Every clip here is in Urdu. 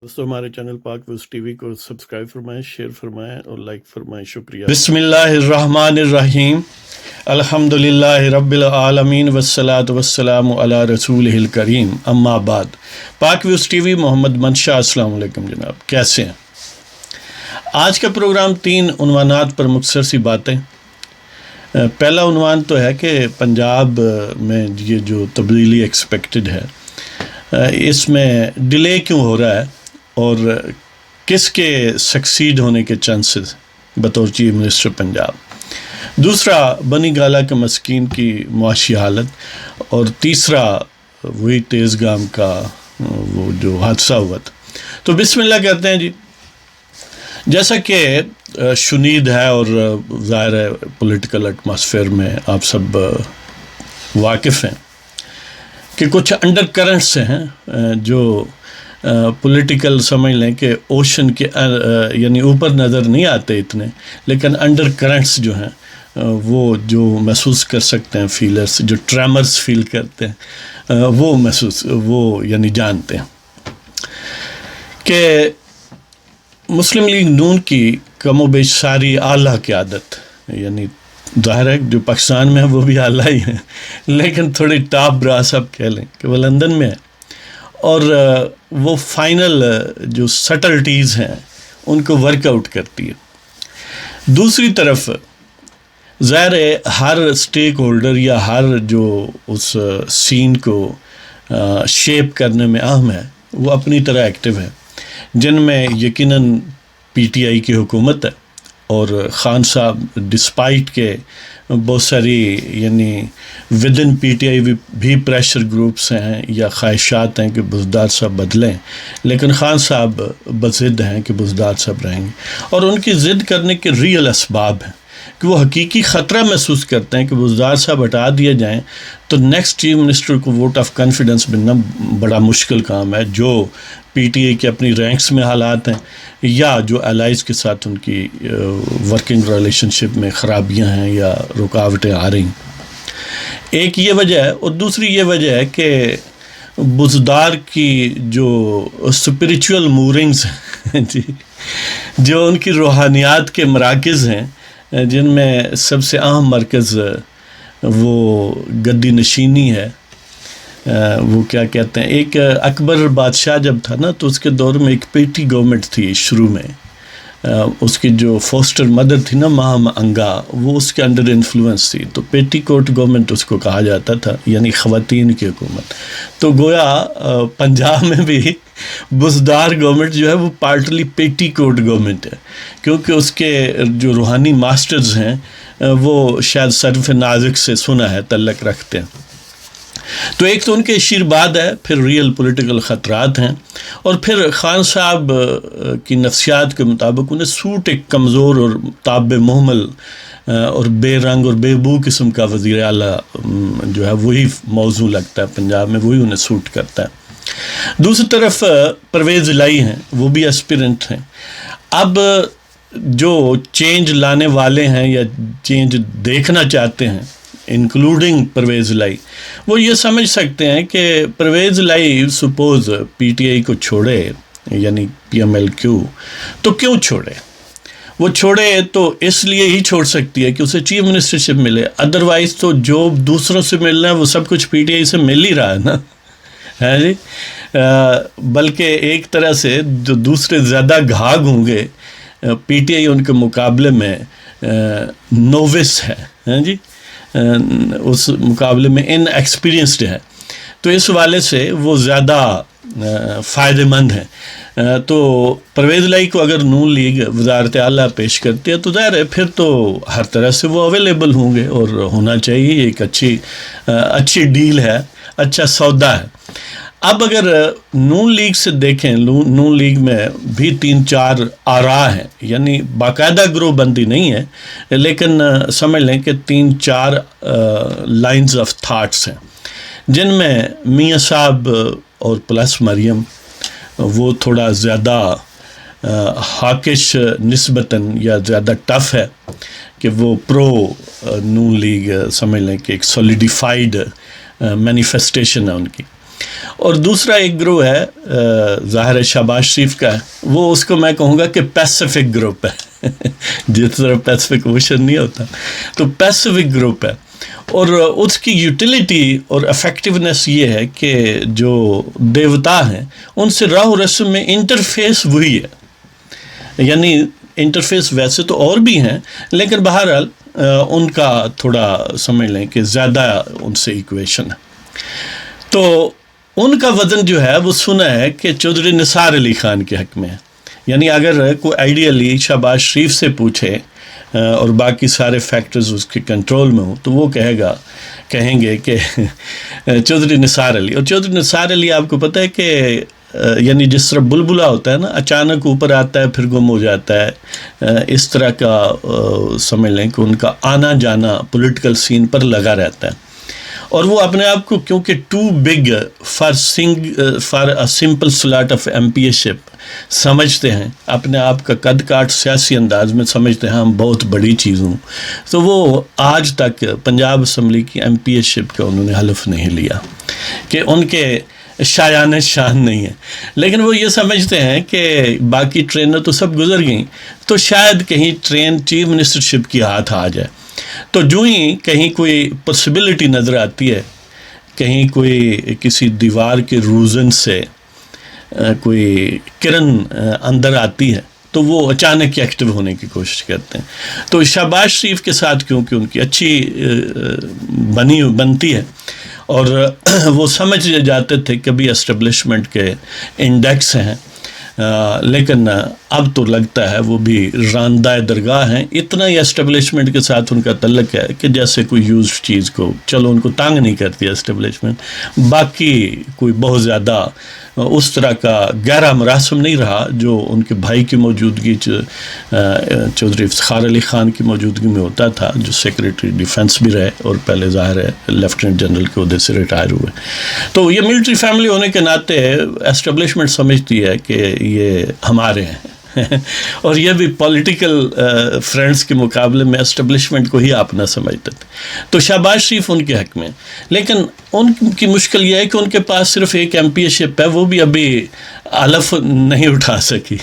دوستو ہمارے چینل پاک ویوز ٹی وی کو سبسکرائب فرمائیں، شیئر فرمائیں اور لائک فرمائیں، شکریہ۔ بسم اللہ الرحمن الرحیم، الحمدللہ رب العالمین والصلاة والسلام علی رسولہ الکریم، اما بعد۔ پاک ویوز ٹی وی، محمد منشا، السلام علیکم جناب، کیسے ہیں؟ آج کا پروگرام 3 عنوانات پر مختصر سی باتیں۔ پہلا عنوان تو ہے کہ پنجاب میں یہ جو تبدیلی ایکسپیکٹڈ ہے، اس میں ڈیلے کیوں ہو رہا ہے اور کس کے سکسیڈ ہونے کے چانسز بطور چیف منسٹر پنجاب۔ دوسرا، بنی گالہ کے مسکین کی معاشی حالت، اور تیسرا وہی تیز گام کا وہ جو حادثہ ہوا تھا۔ تو بسم اللہ کہتے ہیں جی۔ جیسا کہ شنید ہے اور ظاہر ہے پولیٹیکل ایٹماسفیئر میں آپ سب واقف ہیں کہ کچھ انڈر کرنٹس ہیں جو پولیٹیکل سمجھ لیں کہ اوشن کے یعنی اوپر نظر نہیں آتے اتنے، لیکن انڈر کرنٹس جو ہیں وہ جو محسوس کر سکتے ہیں، فیلرز جو ٹریمرز فیل کرتے ہیں، وہ یعنی جانتے ہیں کہ مسلم لیگ نون کی کم و بیش ساری اعلیٰ قیادت، یعنی ظاہر ہے جو پاکستان میں ہے وہ بھی اعلیٰ ہی ہیں، لیکن تھوڑی ٹاپ براس آپ کہہ لیں کہ وہ لندن میں ہے، اور وہ فائنل جو سٹلٹیز ہیں ان کو ورک آؤٹ کرتی ہے۔ دوسری طرف ظاہر ہے ہر سٹیک ہولڈر یا ہر جو اس سین کو شیپ کرنے میں اہم ہے وہ اپنی طرح ایکٹیو ہے، جن میں یقیناً پی ٹی آئی کی حکومت ہے، اور خان صاحب ڈسپائٹ کے بہت ساری یعنی with in P T I بھی پریشر گروپس ہیں یا خواہشات ہیں کہ بزدار صاحب بدلیں، لیکن خان صاحب بضد ہیں کہ بزدار صاحب رہیں گے، اور ان کی ضد کرنے کے ریئل اسباب ہیں کہ وہ حقیقی خطرہ محسوس کرتے ہیں کہ بزدار صاحب ہٹا دیے جائیں تو نیکسٹ چیف منسٹر کو ووٹ آف کانفیڈنس ملنا بڑا مشکل کام ہے، جو پی ٹی اے کے اپنی رینکس میں حالات ہیں یا جو الائز کے ساتھ ان کی ورکنگ ریلیشن شپ میں خرابیاں ہیں یا رکاوٹیں آ رہی ہیں۔ ایک یہ وجہ ہے، اور دوسری یہ وجہ ہے کہ بزدار کی جو اسپریچول مورنگز ہیں جی، جو ان کی روحانیات کے مراکز ہیں، جن میں سب سے اہم مرکز وہ گدی نشینی ہے، وہ کیا کہتے ہیں، ایک اکبر بادشاہ جب تھا نا تو اس کے دور میں ایک پیٹی گورنمنٹ تھی شروع میں، اس کی جو فوسٹر مدر تھی نا مہم انگا، وہ اس کے انڈر انفلوئنس تھی، تو پیٹی کوٹ گورنمنٹ اس کو کہا جاتا تھا، یعنی خواتین کی حکومت۔ تو گویا پنجاب میں بھی بزدار گورنمنٹ جو ہے وہ پارٹلی پیٹی کوٹ گورنمنٹ ہے، کیونکہ اس کے جو روحانی ماسٹرز ہیں وہ شاید صرف نازک سے سنا ہے تعلق رکھتے ہیں۔ تو ایک تو ان کے آشیرواد ہے، پھر ریئل پولیٹیکل خطرات ہیں، اور پھر خان صاحب کی نفسیات کے مطابق انہیں سوٹ ایک کمزور اور تاب محمل اور بے رنگ اور بے بو قسم کا وزیر اعلیٰ جو ہے وہی موضوع لگتا ہے پنجاب میں، وہی انہیں سوٹ کرتا ہے۔ دوسری طرف پرویز الہی ہیں، وہ بھی اسپیرنٹ ہیں۔ اب جو چینج لانے والے ہیں یا چینج دیکھنا چاہتے ہیں انکلوڈنگ پرویز الہی، وہ یہ سمجھ سکتے ہیں کہ پرویز الہی سپوز پی ٹی آئی کو چھوڑے، یعنی پی ایم ایل کیو، تو کیوں چھوڑے؟ وہ چھوڑے تو اس لیے ہی چھوڑ سکتی ہے کہ اسے چیف منسٹرشپ ملے، ادروائز تو جو دوسروں سے ملنا ہے وہ سب کچھ پی ٹی آئی سے مل ہی رہا ہے نا، ہے جی۔ بلکہ ایک طرح سے جو دوسرے زیادہ گھاگ ہوں گے، پی ٹی آئی ان کے مقابلے میں نووس ہے جی، اس مقابلے میں ان ایکسپیرینسڈ ہے، تو اس والے سے وہ زیادہ فائدہ مند ہیں۔ تو پرویز الہی کو اگر نون لیگ وزارت اعلیٰ پیش کرتی ہے تو ظاہر ہے پھر تو ہر طرح سے وہ اویلیبل ہوں گے، اور ہونا چاہیے، ایک اچھی ڈیل ہے، اچھا سودا ہے۔ اب اگر نون لیگ سے دیکھیں، نون لیگ میں بھی 3-4 آراء ہیں، یعنی باقاعدہ گروہ بندی نہیں ہے، لیکن سمجھ لیں کہ 3-4 لائنز آف تھاٹس ہیں، جن میں میاں صاحب اور پلس مریم وہ تھوڑا زیادہ ہاکش نسبتاً یا زیادہ ٹف ہے کہ وہ پرو نون لیگ سمجھ لیں کہ ایک سولیڈیفائیڈ مینیفیسٹیشن ہے ان کی۔ اور دوسرا ایک گروہ ہے ظاہر ہے شہباز شریف کا ہے، وہ اس کو میں کہوں گا کہ پیسیفک گروپ ہے جس طرح پیسیفک اوشن نہیں ہوتا، تو پیسیفک گروپ ہے، اور اس کی یوٹیلیٹی اور افیکٹونیس یہ ہے کہ جو دیوتا ہیں ان سے راہ و رسم میں انٹرفیس وہی ہے، یعنی انٹرفیس ویسے تو اور بھی ہیں لیکن بہرحال ان کا تھوڑا سمجھ لیں کہ زیادہ ان سے ایکویشن ہے. تو ان کا وزن جو ہے وہ سنا ہے کہ چودھری نثار علی خان کے حق میں ہے. یعنی اگر کوئی آئیڈیلی شہباز شریف سے پوچھے اور باقی سارے فیکٹرز اس کے کنٹرول میں ہوں تو وہ کہیں گے کہ چودھری نثار علی. اور چودھری نثار علی آپ کو پتہ ہے کہ یعنی جس طرح بلبلا ہوتا ہے نا، اچانک اوپر آتا ہے پھر گم ہو جاتا ہے، اس طرح کا سمجھ لیں کہ ان کا آنا جانا پولیٹیکل سین پر لگا رہتا ہے. اور وہ اپنے آپ کو کیونکہ too big for a simple slot of M P A ship سمجھتے ہیں، اپنے آپ کا قد کاٹ سیاسی انداز میں سمجھتے ہیں ہم بہت بڑی چیز ہوں، تو وہ آج تک پنجاب اسمبلی کی ایم پی اے شپ کا انہوں نے حلف نہیں لیا کہ ان کے شایان شان نہیں ہے. لیکن وہ یہ سمجھتے ہیں کہ باقی ٹرینیں تو سب گزر گئیں، تو شاید کہیں ٹرین چیف منسٹرشپ کی ہاتھ آ جائے. تو جو ہی کہیں کوئی پاسبلٹی نظر آتی ہے، کہیں کوئی کسی دیوار کے روزن سے کوئی کرن اندر آتی ہے تو وہ اچانک ایکٹیو ہونے کی کوشش کرتے ہیں. تو شہباز شریف کے ساتھ کیونکہ ان کی اچھی بنتی ہے اور وہ سمجھ جاتے تھے کہ بھی اسٹیبلشمنٹ کے انڈیکس ہیں، لیکن اب تو لگتا ہے وہ بھی راندہ درگاہ ہیں. اتنا ہی اسٹیبلشمنٹ کے ساتھ ان کا تعلق ہے کہ جیسے کوئی یوزڈ چیز کو چلو ان کو تانگ نہیں کرتی اسٹیبلشمنٹ، باقی کوئی بہت زیادہ اس طرح کا گہرا مراسم نہیں رہا جو ان کے بھائی کی موجودگی چودھری افتخار علی خان کی موجودگی میں ہوتا تھا، جو سیکریٹری ڈیفنس بھی رہے اور پہلے ظاہر ہے لیفٹیننٹ جنرل کے عہدے سے ریٹائر ہوئے. تو یہ ملٹری فیملی ہونے کے ناطے اسٹیبلشمنٹ سمجھتی ہے کہ یہ ہمارے ہیں اور یہ بھی پولیٹیکل فرینڈز کے مقابلے میں اسٹیبلشمنٹ کو ہی اپنا سمجھتے تھے. تو شہباز شریف ان کے حق میں، لیکن ان کی مشکل یہ ہے کہ ان کے پاس صرف ایک ایم پی اے شپ ہے، وہ بھی ابھی حلف نہیں اٹھا سکی.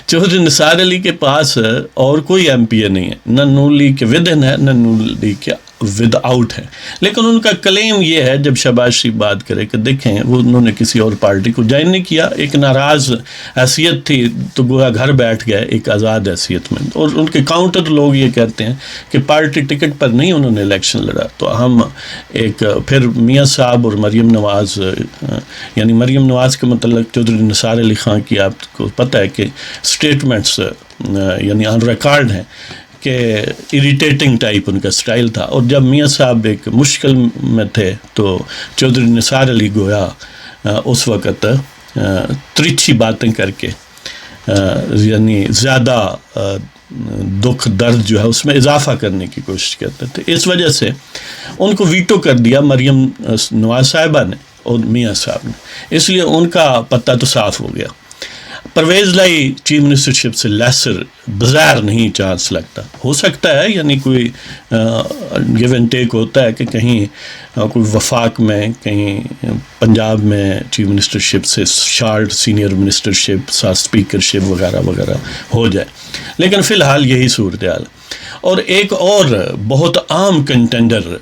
چودھری نثار علی کے پاس اور کوئی ایم پی اے نہیں ہے، نہ نون لیگ کے ود ان ہے نہ نون لیگ کے ود آؤٹ ہے. لیکن ان کا کلیم یہ ہے جب شہباز شریف بات کرے کہ دیکھیں وہ انہوں نے کسی اور پارٹی کو جوائن نہیں کیا، ایک ناراض حیثیت تھی تو گویا گھر بیٹھ گئے ایک آزاد حیثیت میں. اور ان کے کاؤنٹر لوگ یہ کہتے ہیں کہ پارٹی ٹکٹ پر نہیں انہوں نے الیکشن لڑا. تو ہم ایک پھر میاں صاحب اور مریم نواز، یعنی مریم نواز کے متعلق چودھری نثار علی خان کی آپ کو پتہ ہے کہ اسٹیٹمنٹس یعنی آن ریکارڈ ہیں کہ اریٹیٹنگ ٹائپ ان کا سٹائل تھا. اور جب میاں صاحب ایک مشکل میں تھے تو چودھری نثار علی گویا اس وقت ترچھی باتیں کر کے یعنی زیادہ دکھ درد جو ہے اس میں اضافہ کرنے کی کوشش کرتے تھے. اس وجہ سے ان کو ویٹو کر دیا مریم نواز صاحبہ نے اور میاں صاحب نے، اس لیے ان کا پتہ تو صاف ہو گیا. پرویز لائی چیف منسٹرشپ سے لیسر بظاہر نہیں چانس لگتا. ہو سکتا ہے یعنی کوئی گیو اینڈ ٹیک ہوتا ہے کہ کہیں کوئی وفاق میں، کہیں پنجاب میں چیف منسٹرشپ سے شارٹ سینئر منسٹرشپ ساتھ اسپیکرشپ وغیرہ وغیرہ ہو جائے، لیکن فی الحال یہی صورتحال ہے. اور ایک اور بہت عام کنٹینڈر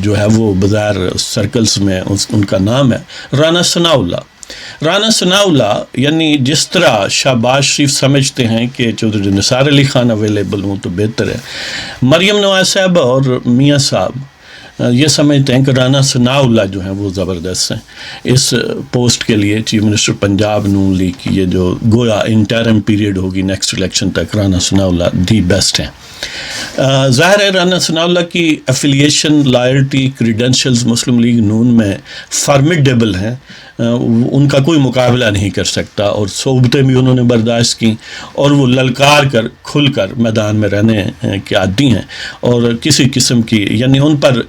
جو ہے وہ بظاہر سرکلز میں ان کا نام ہے رانا ثناء اللہ. رانا ثناء اللہ یعنی جس طرح شہباز شریف سمجھتے ہیں کہ چودھری نثار علی خان اویلیبل ہوں تو بہتر ہے، مریم نواز صاحب اور میاں صاحب یہ سمجھتے ہیں کہ رانا ثناء اللہ جو ہیں وہ زبردست ہیں اس پوسٹ کے لیے. چیف منسٹر پنجاب نون لیگ کی یہ جو گویا انٹرم پیریڈ ہوگی نیکسٹ الیکشن تک، رانا ثناء اللہ دی بیسٹ ہیں. ظاہر ہے رانا ثناء اللہ کی ایفیلیشن، لائلٹی، کریڈینشلز مسلم لیگ نون میں فارمیڈیبل ہیں، ان کا کوئی مقابلہ نہیں کر سکتا. اور صحبتیں بھی انہوں نے برداشت کی اور وہ للکار کر کھل کر میدان میں رہنے کے عادی ہیں اور کسی قسم کی یعنی ان پر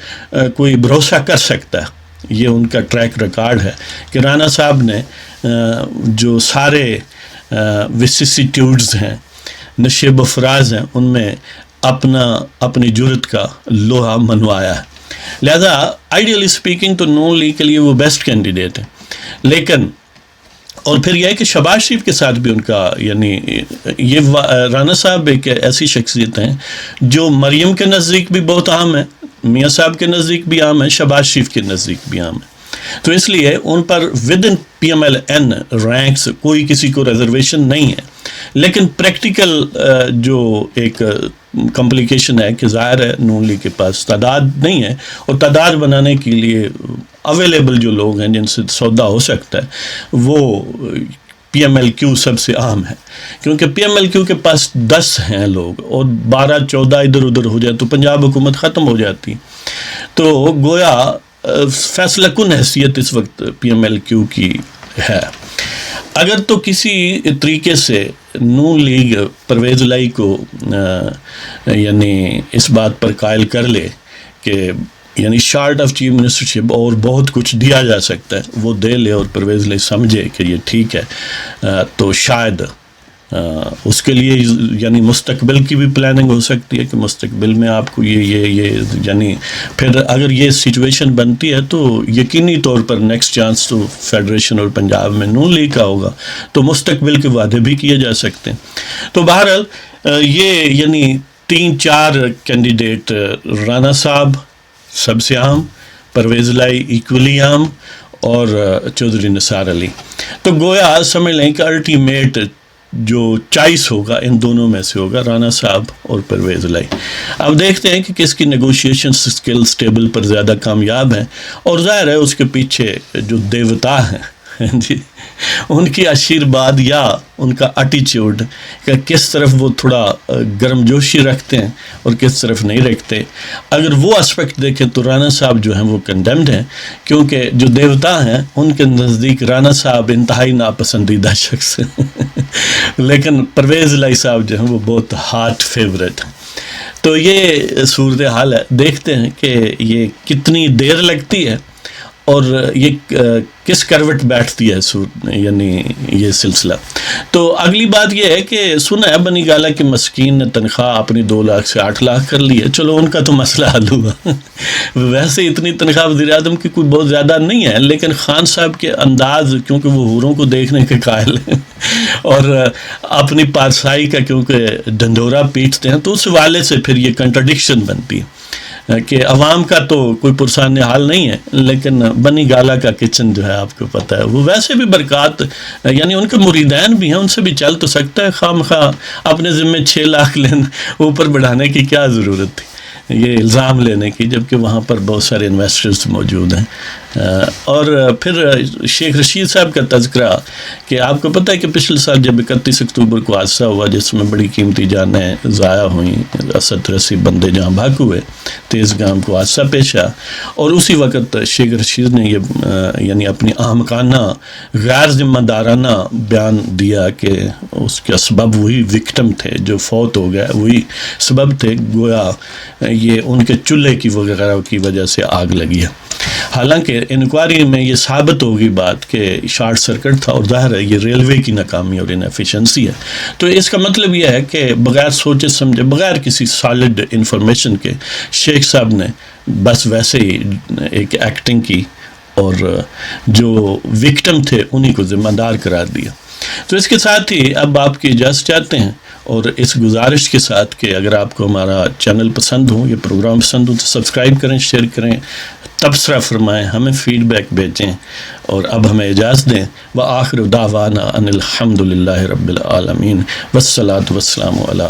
کوئی بھروسہ کر سکتا ہے. یہ ان کا ٹریک ریکارڈ ہے کہ رانا صاحب نے جو سارے وسیسیٹیوڈز ہیں، نشیب و فراز ہیں، ان میں اپنی جرت کا لوہا منوایا ہے. لہذا آئیڈیلی اسپیکنگ تو نون لیگ کے لیے وہ بیسٹ کینڈیڈیٹ ہے. لیکن اور پھر یہ ہے کہ شہباز شریف کے ساتھ بھی ان کا یعنی یہ رانا صاحب ایک ایسی شخصیت ہیں جو مریم کے نزدیک بھی بہت عام ہے, میاں صاحب کے نزدیک بھی عام ہے, شہباز شریف کے نزدیک بھی عام ہے. تو اس لیے ان پر within P M L N ranks کوئی کسی کو ریزرویشن نہیں ہے. لیکن پریکٹیکل جو ایک کمپلیکیشن ہے کہ ظاہر ہے نون لیگ کے پاس تعداد نہیں ہے, اور تعداد بنانے کے لیے اویلیبل جو لوگ ہیں جن سے سودا ہو سکتا ہے وہ پی ایم ایل کیو سب سے عام ہے, کیونکہ پی ایم ایل کیو کے پاس 10 ہیں لوگ اور 12-14 ادھر ادھر ہو جائے تو پنجاب حکومت ختم ہو جاتی. تو گویا فیصلہ کن حیثیت اس وقت پی ایم ایل کیو کی ہے. اگر تو کسی طریقے سے نون لیگ پرویز الہی کو یعنی اس بات پر قائل کر لے کہ یعنی شارٹ آف چیف منسٹرشپ اور بہت کچھ دیا جا سکتا ہے, وہ دے لے اور پرویز الہی سمجھے کہ یہ ٹھیک ہے, تو شاید اس کے لیے یعنی مستقبل کی بھی پلاننگ ہو سکتی ہے کہ مستقبل میں آپ کو یہ یعنی پھر اگر یہ سچویشن بنتی ہے تو یقینی طور پر نیکسٹ چانس تو فیڈریشن اور پنجاب میں نون لیگ کا ہوگا, تو مستقبل کے وعدے بھی کیے جا سکتے ہیں. تو بہرحال یہ یعنی 3-4 کینڈیڈیٹ رانا صاحب سب سے عام, پرویز الہی ایکولی عام, اور چودھری نثار علی. تو گویا سمجھ لیں کہ الٹیمیٹ جو چائس ہوگا ان دونوں میں سے ہوگا رانا صاحب اور پرویز الہی. اب دیکھتے ہیں کہ کس کی نیگوشیشن سکلز ٹیبل پر زیادہ کامیاب ہیں, اور ظاہر ہے اس کے پیچھے جو دیوتا ہیں جی ان کی آشیرواد یا ان کا ایٹیچیوڈ کہ کس طرف وہ تھوڑا گرم جوشی رکھتے ہیں اور کس طرف نہیں رکھتے. اگر وہ اسپیکٹ دیکھیں تو رانا صاحب جو ہیں وہ کنڈیمڈ ہیں, کیونکہ جو دیوتا ہیں ان کے نزدیک رانا صاحب انتہائی ناپسندیدہ شخص ہیں لیکن پرویز الہی صاحب جو ہیں وہ بہت ہارٹ فیوریٹ ہیں. تو یہ صورتحال ہے, دیکھتے ہیں کہ یہ کتنی دیر لگتی ہے اور یہ کس کروٹ بیٹھتی ہے یعنی یہ سلسلہ. تو اگلی بات یہ ہے کہ سنا ہے بنی گالہ کے مسکین نے تنخواہ اپنی 2 لاکھ سے 8 لاکھ کر لی ہے. چلو ان کا تو مسئلہ حل ہوا ویسے اتنی تنخواہ وزیر اعظم کی کوئی بہت زیادہ نہیں ہے, لیکن خان صاحب کے انداز کیونکہ وہ حوروں کو دیکھنے کے قائل ہیں اور اپنی پارسائی کا کیونکہ ڈھنڈورا پیٹتے ہیں, تو اس حوالے سے پھر یہ کنٹرڈکشن بنتی ہے کہ عوام کا تو کوئی پرسان حال نہیں ہے, لیکن بنی گالہ کا کچن جو ہے آپ کو پتہ ہے وہ ویسے بھی برکات یعنی ان کے مریدین بھی ہیں, ان سے بھی چل تو سکتا ہے. خام خواہ اپنے ذمے 6 لاکھ اوپر بڑھانے کی کیا ضرورت تھی یہ الزام لینے کی, جبکہ وہاں پر بہت سارے انویسٹرز موجود ہیں. اور پھر شیخ رشید صاحب کا تذکرہ کہ آپ کو پتہ ہے کہ پچھلے سال جب 31 اکتوبر کو حادثہ ہوا جس میں بڑی قیمتی جانیں ضائع ہوئیں, 70-80 بندے جہاں بھاگ ہوئے, تیز گام کو حادثہ پیش آیا, اور اسی وقت شیخ رشید نے یہ یعنی اپنی احمقانہ غیر ذمہ دارانہ بیان دیا کہ اس کے اسباب وہی وکٹم تھے جو فوت ہو گیا, وہی سبب تھے, گویا یہ ان کے چولہے کی وغیرہ کی وجہ سے آگ لگی ہے. حالانکہ انکوائری میں یہ ثابت ہوگی بات کہ شارٹ سرکٹ تھا, اور ظاہر ہے یہ ریلوے کی ناکامی اور انیفیشنسی ہے. تو اس کا مطلب یہ ہے کہ بغیر سوچے سمجھے, بغیر کسی سالڈ انفارمیشن کے شیخ صاحب نے بس ویسے ہی ایک ایکٹنگ کی اور جو وکٹم تھے انہی کو ذمہ دار قرار دیا. تو اس کے ساتھ ہی اب آپ کی اجازت چاہتے ہیں, اور اس گزارش کے ساتھ کہ اگر آپ کو ہمارا چینل پسند ہو, یہ پروگرام پسند ہو, تو سبسکرائب کریں, شیئر کریں, تبصرہ فرمائیں, ہمیں فیڈ بیک بھیجیں, اور اب ہمیں اجازت دیں. وآخر دعوانا ان الحمد للہ رب العالمین والصلاۃ والسلام علی